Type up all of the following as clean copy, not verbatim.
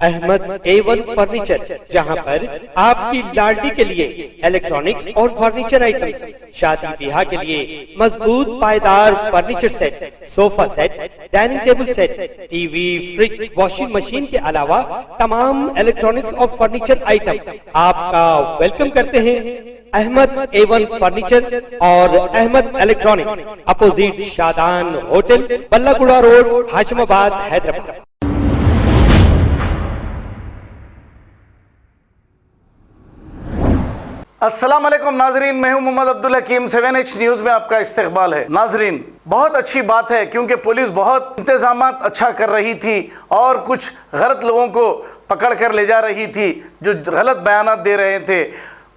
Ahmad A1 furniture, जहां पर आपकी लाडली के लिए इलेक्ट्रॉनिक्स और फर्नीचर आइटम्स, शादी ब्याह के लिए मजबूत पायदार furniture set, sofa set, dining table set, TV, fridge, washing machine के अलावा तमाम इलेक्ट्रॉनिक्स और फर्नीचर आइटम आपका वेलकम करते हैं। अहमद A1 फर्नीचर और Ahmad electronics, opposite Shadan hotel, Ballaguda road, Hashimabad, Hyderabad. अस्सलाम वालेकुम नाजरीन, मैं हूं मोहम्मद अब्दुल हकीम। 7H न्यूज़ में आपका इस्तकबाल है। नाजरीन, बहुत अच्छी बात है क्योंकि पुलिस बहुत इंतजामात अच्छा कर रही थी और कुछ गलत लोगों को पकड़ कर ले जा रही थी जो गलत बयानात दे रहे थे।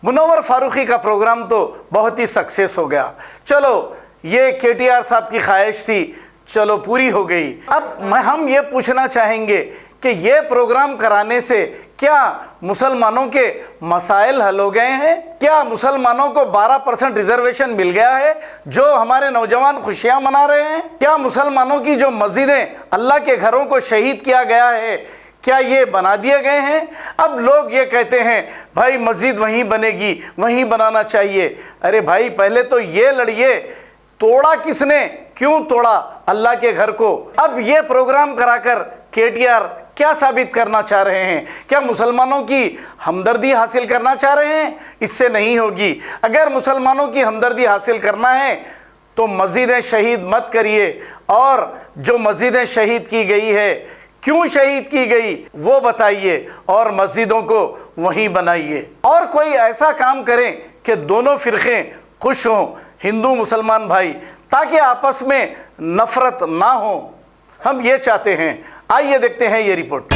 मुनव्वर फारूकी का प्रोग्राम तो बहुत ही सक्सेस हो गया। चलो, ये KTR साहब की ख्वाहिश थी, चलो पूरी हो गई। अब हम ये पूछना चाहेंगे कि ये प्रोग्राम कराने से क्या मुसलमानों के मसाइल हल हो गए हैं? क्या मुसलमानों को 12% रिजर्वेशन मिल गया है जो हमारे नौजवान खुशियां मना रहे हैं? क्या मुसलमानों की जो मस्जिदें, अल्लाह के घरों को शहीद किया गया है, क्या ये बना दिए गए हैं? अब लोग ये कहते हैं भाई मस्जिद वहीं बनेगी, वहीं बनाना चाहिए। अरे भाई, पहले तो ये लड़िए, तोड़ा किसने, क्यों तोड़ा अल्लाह के घर को? अब ये प्रोग्राम कराकर KTR क्या साबित करना चाह रहे हैं? क्या मुसलमानों की हमदर्दी हासिल करना चाह रहे हैं? इससे नहीं होगी। अगर मुसलमानों की हमदर्दी हासिल करना है तो मस्जिदें शहीद मत करिए, और जो मस्जिदें शहीद की गई है, क्यों शहीद की गई वो बताइए और मस्जिदों को वहीं बनाइए। और कोई ऐसा काम करें कि दोनों फिरके खुश हों, हिंदू मुसलमान भाई, ताकि आपस में नफरत ना हो। हम ये चाहते हैं। आइए देखते हैं ये रिपोर्ट।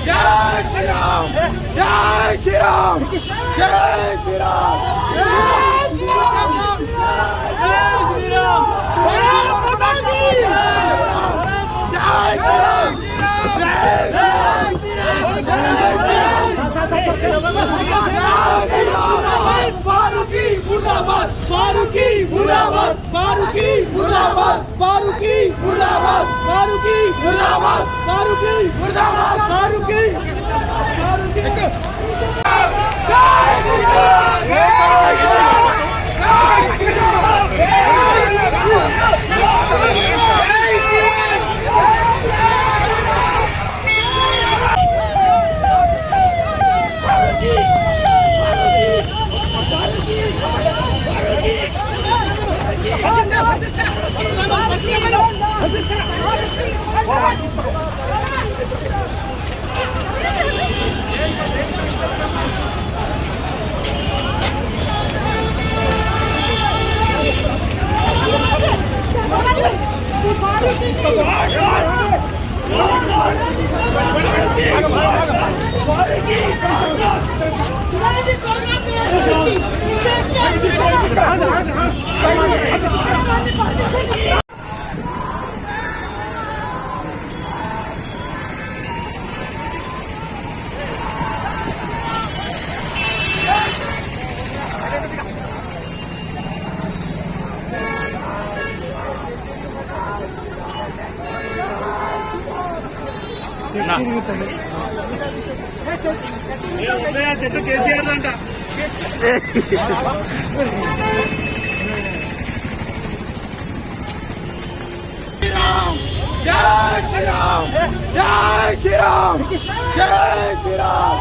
जय श्री राम, जय श्री राम, जय श्री राम, जय श्री राम, जय श्री राम, भारत माता की जय श्री राम, जय श्री राम, जय श्री राम, फारूकी मुर्दाबाद, फारूकी मुर्दाबाद, फारूकी मुर्दाबाद, फारूकी मुर्दाबाद, फारूकी मुर्दाबाद, फारूकी मुर्दाबाद, फारूकी చెట్టు KCR అంట जय श्री राम, जय श्री राम, जय श्री राम,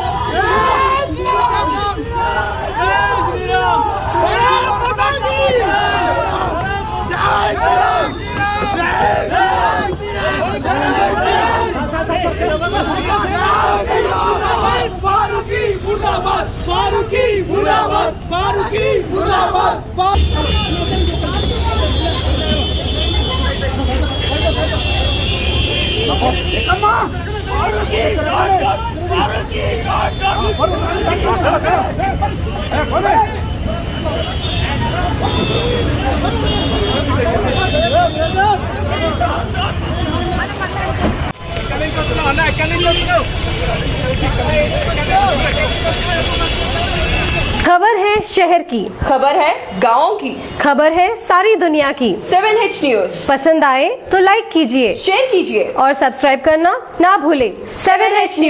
खबर है शहर की, खबर है गाँव की, खबर है सारी दुनिया की। 7H न्यूज पसंद आए तो लाइक कीजिए, शेयर कीजिए और सब्सक्राइब करना ना भूलें। 7H news.